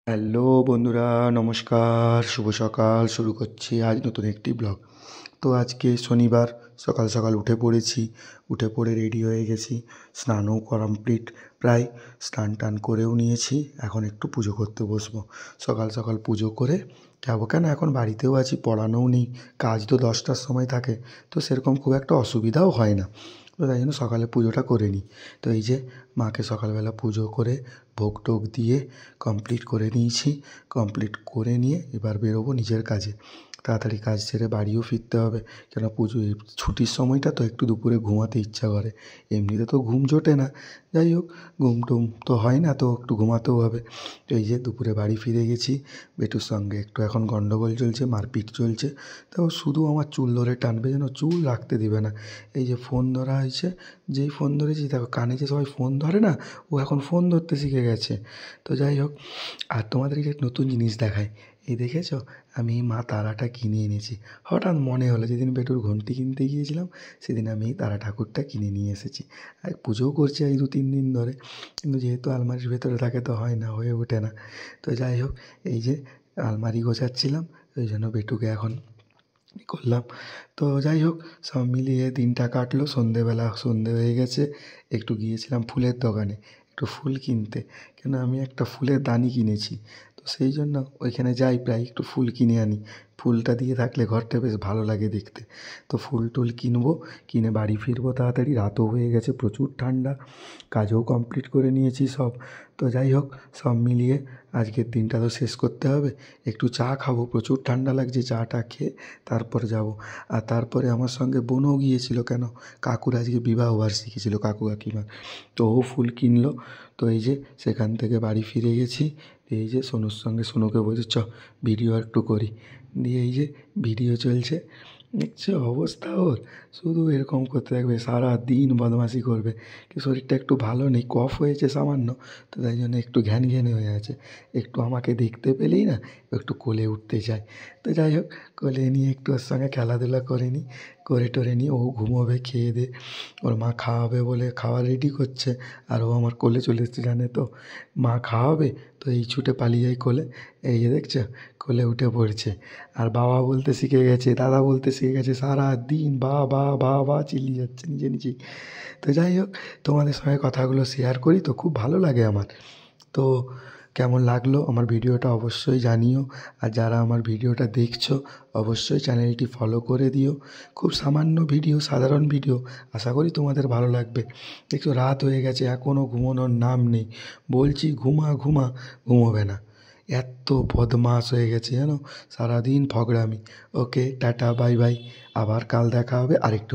Hello বন্ধুরা, নমস্কার, শুভ সকাল। শুরু করছি আজ নতুন একটি ব্লগ। তো আজকে শনিবার, সকাল সকাল উঠে পড়েছি। উঠে পড়ে রেডি হয়ে গেছি, স্নানও কমপ্লিট প্রায়, স্নান টান করেও নিয়েছি। এখন একটু পুজো করতে বসবো। সকাল সকাল পুজো করে যাবো, কেন এখন বাড়িতেও আছি, পড়ানোও নেই, কাজ তো 10টার সময় থাকে, তো সেরকম খুব একটা অসুবিধাও হয় না। তো তাই জন্য সকালে পুজোটা করে নিই। তো এই যে মাকে সকালবেলা পুজো করে ভোগ টোগ দিয়ে কমপ্লিট করে নিয়েছি। কমপ্লিট করে নিয়ে এবার বেরোবো নিজের কাজে। তাড়াতাড়ি কাজ সেরে বাড়িও ফিরতে হবে, কেন পুজো ছুটির সময়টা তো একটু দুপুরে ঘুমাতে ইচ্ছা করে। এমনিতে তো ঘুম জোটে না, যাই হোক ঘুম টুম তো হয় না, তো একটু ঘুমাতেও হবে। তো এই যে দুপুরে বাড়ি ফিরে গেছি। বেটুর সঙ্গে একটু এখন গন্ডগোল চলছে, মারপিট চলছে। তো শুধু আমার চুল ধরে টানবে, যেন চুল রাখতে দিবে না। এই যে ফোন ধরা হয়েছে, যেই ফোন ধরেছি দেখো, কানে যে সবাই ফোন ধরে না, ও এখন ফোন ধরতে শিখে গেছে। তো যাই হোক, আর তোমাদেরকে একটা নতুন জিনিস দেখাই। এই দেখেছো, আমি এই মা তারাটা কিনে এনেছি। হঠাৎ মনে হলো, যেদিন বেটুর ঘন্টি কিনতে গিয়েছিলাম সেদিন আমি এই তারা ঠাকুরটা কিনে নিয়ে এসেছি। আর পুজোও করছি আজ 2-3 দিন ধরে, কিন্তু যেহেতু আলমারির ভেতরে থাকে তো হয় না, হয়ে ওঠে না। তো যাই হোক, এই যে আলমারি গোছাচ্ছিলাম, ওই জন্য বেটুকে এখন করলাম। তো যাই হোক, সব মিলিয়ে দিনটা কাটলো। সন্ধেবেলা, সন্ধে হয়ে গেছে, একটু গিয়েছিলাম ফুলের দোকানে একটু ফুল কিনতে, কেন আমি একটা ফুলের দানি কিনেছি। তো সেই জন্য ওইখানে যাই প্রায়, একটু ফুল কিনে আনি। ফুলটা দিয়ে থাকলে ঘরটা বেশ ভালো লাগে দেখতে। তো ফুল টুল কিনবো, কিনে বাড়ি ফিরবো তাড়াতাড়ি। রাতও হয়ে গেছে, প্রচুর ঠান্ডা, কাজও কমপ্লিট করে নিয়েছি সব। তো যাই হোক, সব মিলিয়ে আজকের দিনটা তো শেষ করতে হবে। একটু চা খাবো, প্রচুর ঠান্ডা লাগছে, চাটা খেয়ে তারপরে যাবো। আর তারপরে আমার সঙ্গে বোনও গিয়েছিল, কেন কাকুর আজকে বিবাহবার্ষিকী ছিল, কাকু কাকিমার। তো ও ফুল কিনলো। তো এই যে সেখান থেকে বাড়ি ফিরে গেছি। এই যে সোনুর সঙ্গে, সোনুকে বলছি চ ভিডিও একটু করি। দিয়ে এই যে ভিডিও চলছে, দেখছো অবস্থা ওর, শুধু এরকম করতে থাকবে, সারা দিন বদমাশি করবে। কি শরীরটা একটু ভালো নেই, কফ হয়েছে সামান্য, তো তাই জন্য একটু ঘ্যান ঘ্যানে হয়ে আছে। একটু আমাকে দেখতে পেলেই না একটু কোলে উঠতে চায়। তো যাই হোক, কোলে নিয়ে একটু ওর সঙ্গে খেলাধুলা করে নিই, করে টোরে নিয়ে ও ঘুমোবে, খেয়ে দে ওর মা খাওয়াবে বলে খাওয়া রেডি করছে। আর ও আমার কোলে চলে এসেছে, জানে তো মা খাওয়াবে, তো এই ছুটে পালিয়ে যায় কোলে। এই যে দেখছো, কোলে উঠে পড়ছে। আর বাবা বলতে শিখে গেছে, দাদা বলতে শিখে গেছে, সারা দিন বা বা বা বা চিল্লিয়ে যাচ্ছে নিজে নিজেই। তো যাই হোক, তোমাদের সঙ্গে কথাগুলো শেয়ার করি তো খুব ভালো লাগে আমার। তো কেমন লাগলো আমার ভিডিওটা অবশ্যই জানিও। আর যারা আমার ভিডিওটা দেখছো অবশ্যই চ্যানেলটি ফলো করে দিও। খুব সামান্য ভিডিও, সাধারণ ভিডিও, আশা করি তোমাদের ভালো লাগবে। দেখছো রাত হয়ে গেছে, এখনও ঘুমানোর নাম নেই। বলছি ঘুমা ঘুমা, ঘুমোবে না। এত বদমাশ হয়ে গেছে জানো, সারাদিন ফগড়ামি। ওকে টাটা, বাই বাই, আবার কাল দেখা হবে আরেকটু